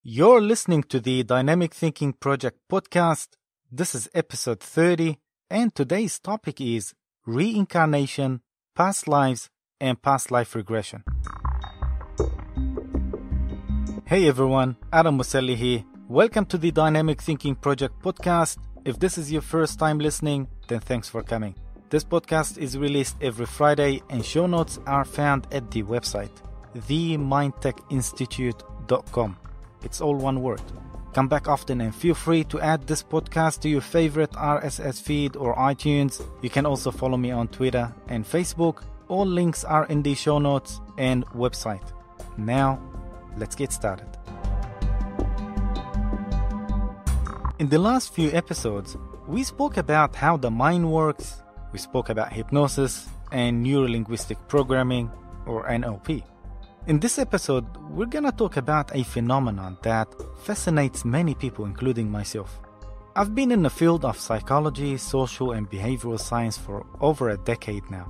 You're listening to the Dynamic Thinking Project podcast. This is episode 30, and today's topic is reincarnation, past lives, and past life regression. Hey everyone, Adam Muselli here. Welcome to the Dynamic Thinking Project podcast. If this is your first time listening, then thanks for coming. This podcast is released every Friday, and show notes are found at the website, themindtechinstitute.com. It's all one word. Come back often and feel free to add this podcast to your favorite RSS feed or iTunes. You can also follow me on Twitter and Facebook. All links are in the show notes and website. Now, let's get started. In the last few episodes, we spoke about how the mind works. We spoke about hypnosis and Neuro-Linguistic programming, or NLP. In this episode, we're gonna talk about a phenomenon that fascinates many people, including myself. I've been in the field of psychology, social and behavioral science for over a decade now.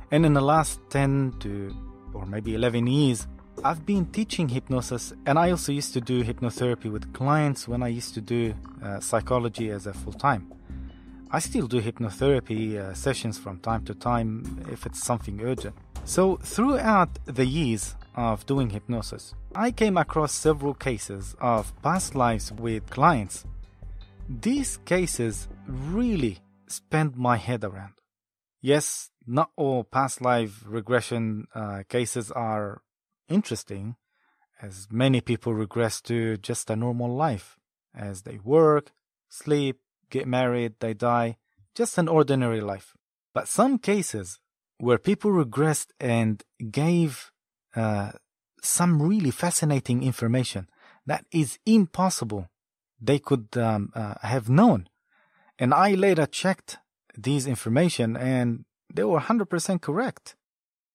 And in the last 10 to or maybe 11 years, I've been teaching hypnosis, and I also used to do hypnotherapy with clients when I used to do psychology as a full-time. I still do hypnotherapy sessions from time to time if it's something urgent. So throughout the years of doing hypnosis, I came across several cases of past lives with clients. These cases really spanned my head around. Yes, not all past life regression cases are interesting, as many people regress to just a normal life, as they work, sleep, get married, they die, just an ordinary life. But some cases where people regressed and gave some really fascinating information that is impossible they could have known. And I later checked these information and they were 100% correct.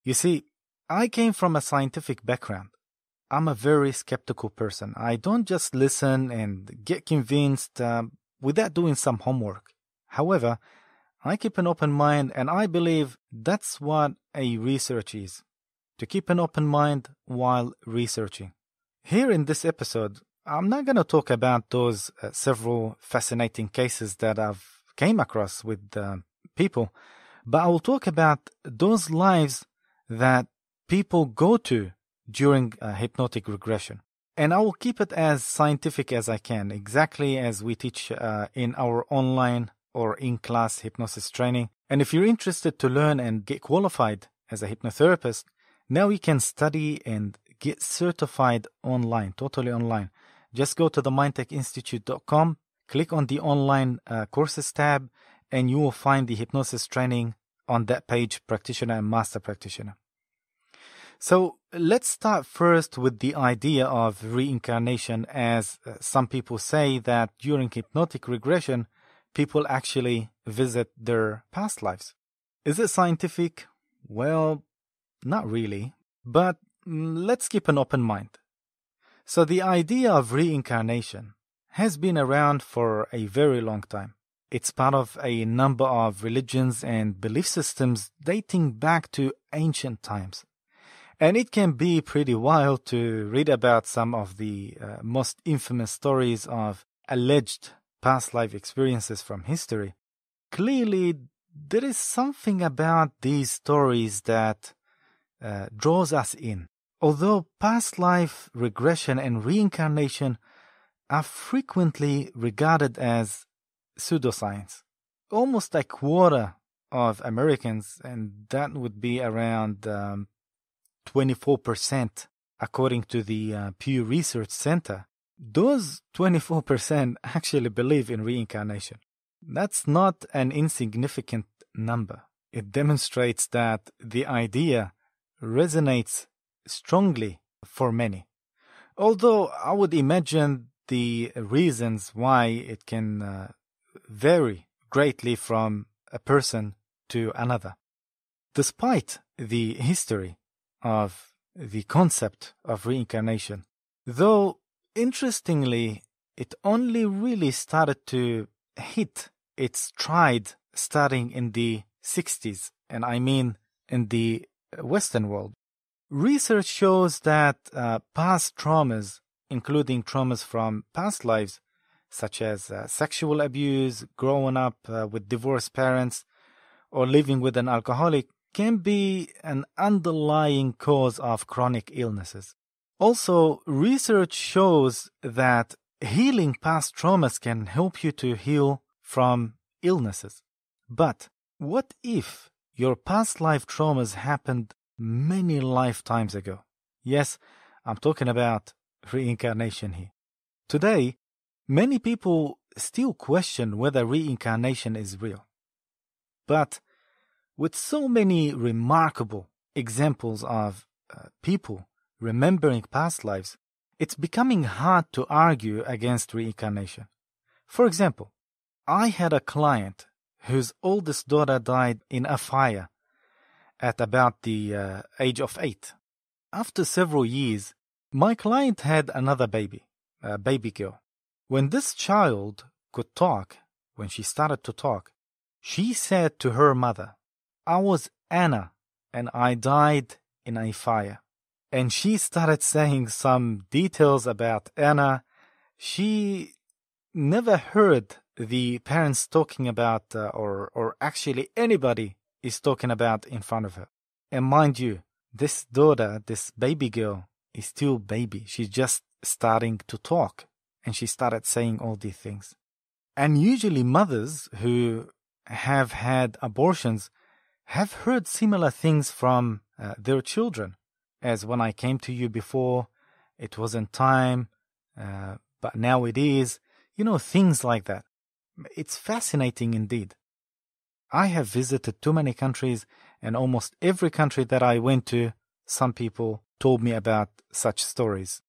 You see, I came from a scientific background. I'm a very skeptical person. I don't just listen and get convinced without doing some homework. However, I keep an open mind, and I believe that's what a research is, to keep an open mind while researching. Here in this episode, I'm not going to talk about those several fascinating cases that I've came across with people, but I will talk about those lives that people go to during hypnotic regression. And I will keep it as scientific as I can, exactly as we teach in our online or in-class hypnosis training. And if you're interested to learn and get qualified as a hypnotherapist, now you can study and get certified online, totally online. Just go to the mindtechinstitute.com, click on the online courses tab, and you will find the hypnosis training on that page, practitioner and master practitioner. So let's start first with the idea of reincarnation, as some people say that during hypnotic regression, people actually visit their past lives. Is it scientific? Well, not really, but let's keep an open mind. So the idea of reincarnation has been around for a very long time. It's part of a number of religions and belief systems dating back to ancient times. And it can be pretty wild to read about some of the most infamous stories of alleged past life experiences from history. Clearly, there is something about these stories that draws us in. Although past life regression and reincarnation are frequently regarded as pseudoscience, almost a quarter of Americans, and that would be around 24% according to the Pew Research Center, those 24% actually believe in reincarnation. That's not an insignificant number. It demonstrates that the idea resonates strongly for many. Although I would imagine the reasons why it can vary greatly from a person to another. Despite the history of the concept of reincarnation, though interestingly, it only really started to hit its stride starting in the 60s, and I mean in the Western world. Research shows that past traumas including traumas from past lives, such as sexual abuse, growing up with divorced parents, or living with an alcoholic, can be an underlying cause of chronic illnesses. Also, research shows that healing past traumas can help you to heal from illnesses. But what if your past life traumas happened many lifetimes ago? Yes, I'm talking about reincarnation here. Today, many people still question whether reincarnation is real. But with so many remarkable examples of people remembering past lives, it's becoming hard to argue against reincarnation. For example, I had a client whose oldest daughter died in a fire at about the age of 8. After several years, my client had another baby, a baby girl. When this child could talk, when she started to talk, she said to her mother, "I was Anna and I died in a fire." And she started saying some details about Anna. She never heard the parents talking about, or actually anybody is talking about in front of her. And mind you, this daughter, this baby girl, is still baby. She's just starting to talk. And she started saying all these things. And usually mothers who have had abortions have heard similar things from their children. As when I came to you before, it wasn't time, but now it is. You know, things like that. It's fascinating indeed. I have visited too many countries, and almost every country that I went to, some people told me about such stories.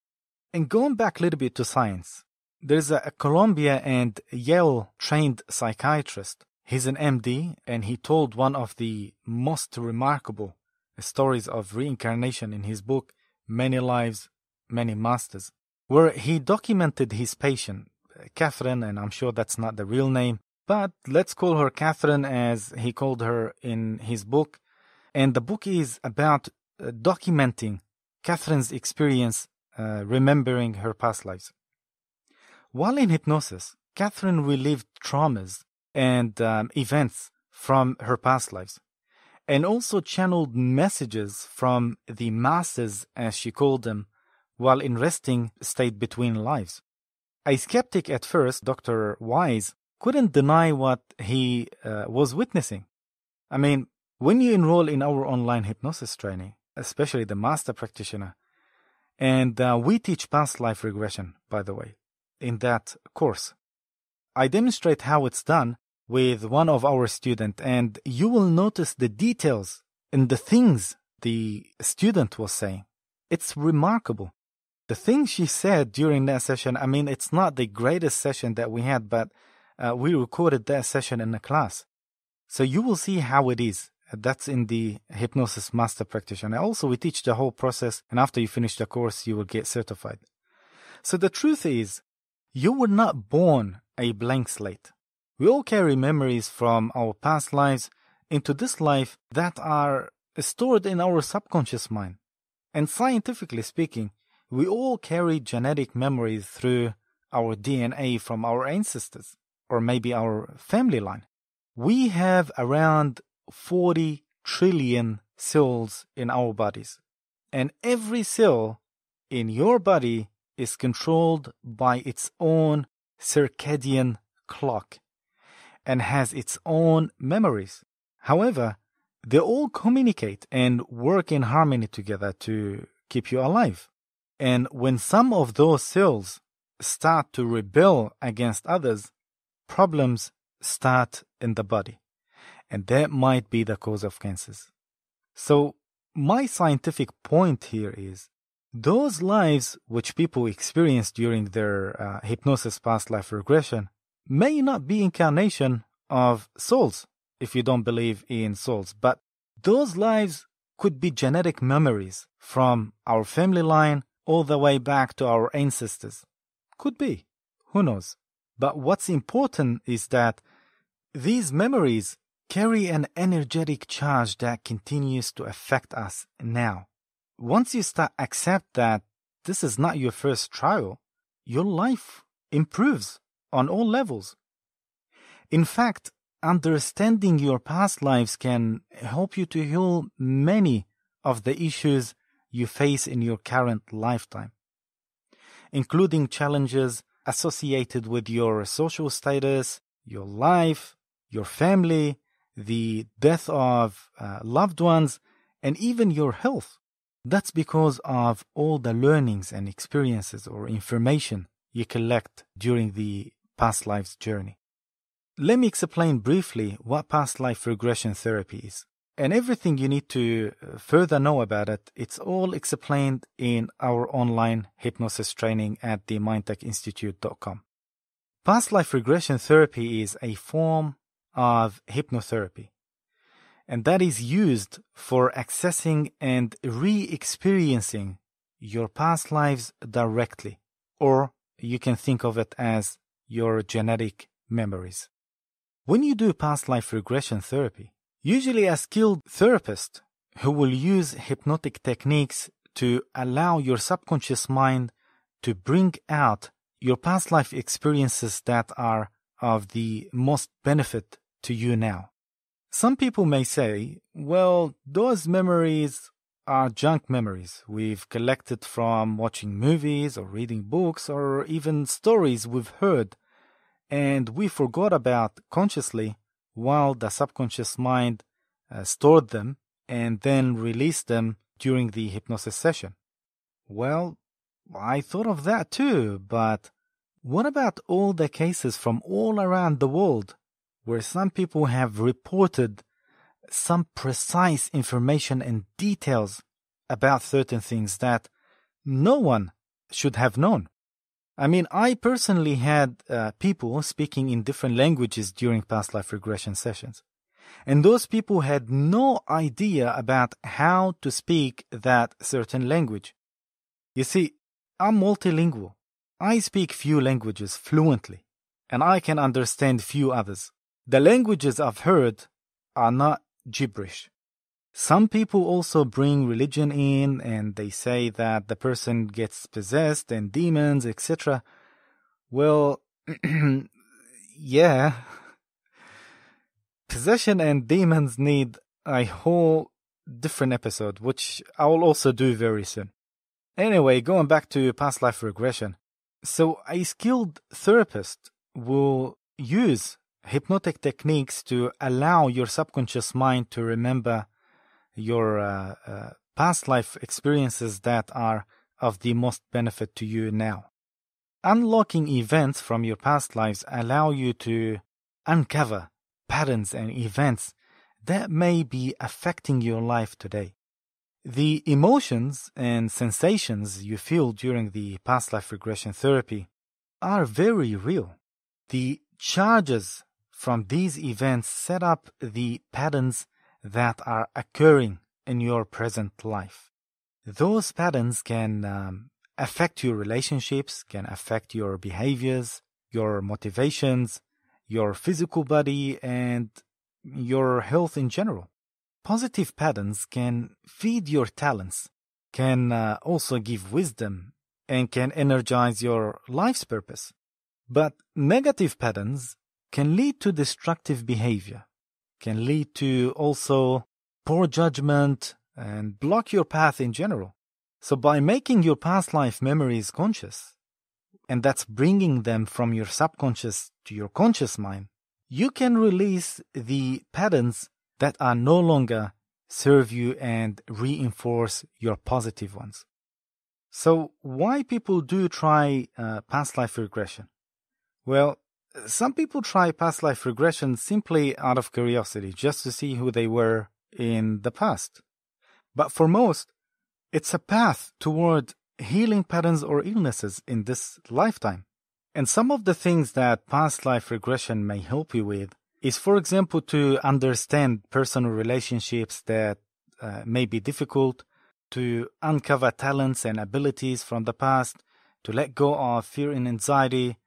And going back a little bit to science, there's a Columbia and Yale trained psychiatrist. He's an MD, and he told one of the most remarkable stories of reincarnation in his book, Many Lives, Many Masters, where he documented his patient, Catherine, and I'm sure that's not the real name, but let's call her Catherine as he called her in his book. And the book is about documenting Catherine's experience remembering her past lives. While in hypnosis, Catherine relived traumas and events from her past lives, and also channeled messages from the masters, as she called them, while in resting state between lives. A skeptic at first, Dr. Wise, couldn't deny what he was witnessing. I mean, when you enroll in our online hypnosis training, especially the master practitioner, and we teach past life regression, by the way, in that course, I demonstrate how it's done with one of our students, and you will notice the details in the things the student was saying. It's remarkable. The things she said during that session, I mean, it's not the greatest session that we had, but we recorded that session in a class. So you will see how it is. That's in the Hypnosis Master Practitioner. Also, we teach the whole process, and after you finish the course, you will get certified. So the truth is, you were not born a blank slate. We all carry memories from our past lives into this life that are stored in our subconscious mind. And scientifically speaking, we all carry genetic memories through our DNA from our ancestors, or maybe our family line. We have around 40 trillion cells in our bodies, and every cell in your body is controlled by its own circadian clock and has its own memories. However, they all communicate and work in harmony together to keep you alive. And when some of those cells start to rebel against others, problems start in the body. And that might be the cause of cancers. So my scientific point here is, those lives which people experience during their hypnosis past life regression may not be incarnation of souls, if you don't believe in souls, but those lives could be genetic memories from our family line all the way back to our ancestors. Could be. Who knows? But what's important is that these memories carry an energetic charge that continues to affect us now. Once you start accept that this is not your first trial, your life improves on all levels. In fact, understanding your past lives can help you to heal many of the issues you face in your current lifetime, including challenges associated with your social status, your life, your family, the death of loved ones, and even your health. That's because of all the learnings and experiences or information you collect during the past lives journey. Let me explain briefly what past life regression therapy is. And everything you need to further know about it, it's all explained in our online hypnosis training at the mindtechinstitute.com. Past life regression therapy is a form of hypnotherapy, and that is used for accessing and re-experiencing your past lives directly, or you can think of it as your genetic memories. When you do past life regression therapy, usually a skilled therapist who will use hypnotic techniques to allow your subconscious mind to bring out your past life experiences that are of the most benefit to you now. Some people may say, well, those memories are junk memories we've collected from watching movies or reading books or even stories we've heard, and we forgot about consciously while the subconscious mind stored them and then released them during the hypnosis session. Well, I thought of that too, but what about all the cases from all around the world where some people have reported some precise information and details about certain things that no one should have known? I mean, I personally had people speaking in different languages during past life regression sessions. And those people had no idea about how to speak that certain language. You see, I'm multilingual. I speak few languages fluently, and I can understand few others. The languages I've heard are not gibberish. Some people also bring religion in, and they say that the person gets possessed and demons, etc. Well, yeah. Possession and demons need a whole different episode, which I will also do very soon. Anyway, going back to past life regression. So a skilled therapist will use hypnotic techniques to allow your subconscious mind to remember your past life experiences that are of the most benefit to you now. Unlocking events from your past lives allow you to uncover patterns and events that may be affecting your life today. The emotions and sensations you feel during the past life regression therapy are very real. The charges from these events set up the patterns that are occurring in your present life. Those patterns can affect your relationships, can affect your behaviors, your motivations, your physical body, and your health in general. Positive patterns can feed your talents, can also give wisdom, and can energize your life's purpose. But negative patterns can lead to destructive behavior, can lead to also poor judgment, and block your path in general. So by making your past life memories conscious, and that's bringing them from your subconscious to your conscious mind, you can release the patterns that are no longer serve you and reinforce your positive ones. So why people do try past life regression? Well, some people try past life regression simply out of curiosity, just to see who they were in the past. But for most, it's a path toward healing patterns or illnesses in this lifetime. And some of the things that past life regression may help you with is, for example, to understand personal relationships that may be difficult, to uncover talents and abilities from the past, to let go of fear and anxiety,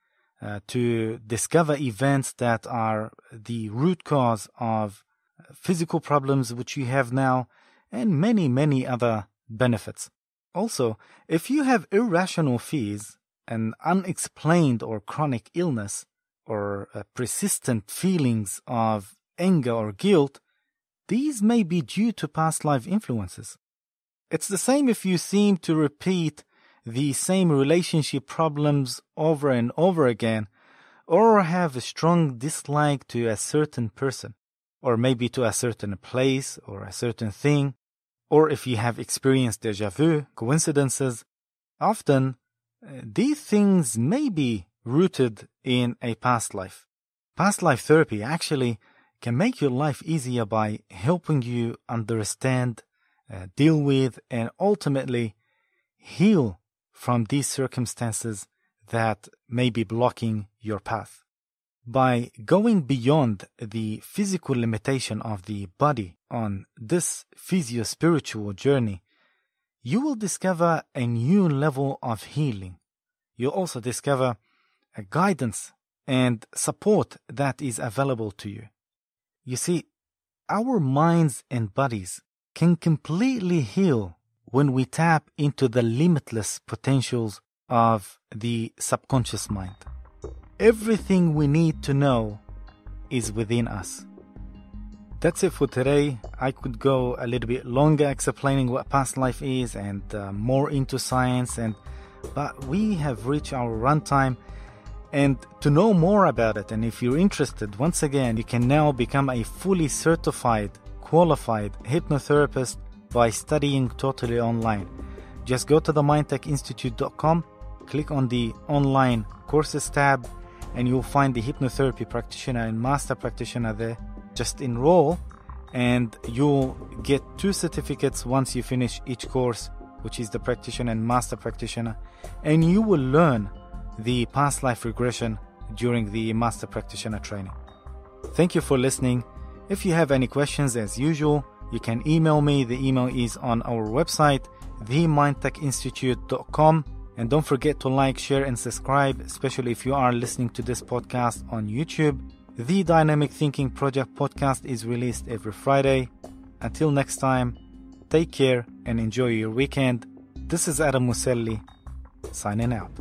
to discover events that are the root cause of physical problems which you have now, and many, many other benefits. Also, if you have irrational fears, an unexplained or chronic illness, or persistent feelings of anger or guilt, these may be due to past life influences. It's the same if you seem to repeat the same relationship problems over and over again, or have a strong dislike to a certain person, or maybe to a certain place or a certain thing, or if you have experienced déjà vu, coincidences. Often, these things may be rooted in a past life. Past life therapy actually can make your life easier by helping you understand, deal with, and ultimately heal from these circumstances that may be blocking your path. By going beyond the physical limitation of the body on this physio-spiritual journey, you will discover a new level of healing. You'll also discover a guidance and support that is available to you. You see, our minds and bodies can completely heal when we tap into the limitless potentials of the subconscious mind. Everything we need to know is within us. That's it for today. I could go a little bit longer explaining what past life is and more into science, but we have reached our runtime. And to know more about it, and if you're interested, once again, you can now become a fully certified, qualified hypnotherapist by studying totally online. Just go to the mindtechinstitute.com, click on the online courses tab, and you'll find the hypnotherapy practitioner and master practitioner there. Just enroll, and you'll get 2 certificates once you finish each course, which is the practitioner and master practitioner, and you will learn the past life regression during the master practitioner training. Thank you for listening. If you have any questions, as usual, you can email me. The email is on our website, themindtechinstitute.com. And don't forget to like, share, and subscribe, especially if you are listening to this podcast on YouTube. The Dynamic Thinking Project podcast is released every Friday. Until next time, take care and enjoy your weekend. This is Adam Muselli, signing out.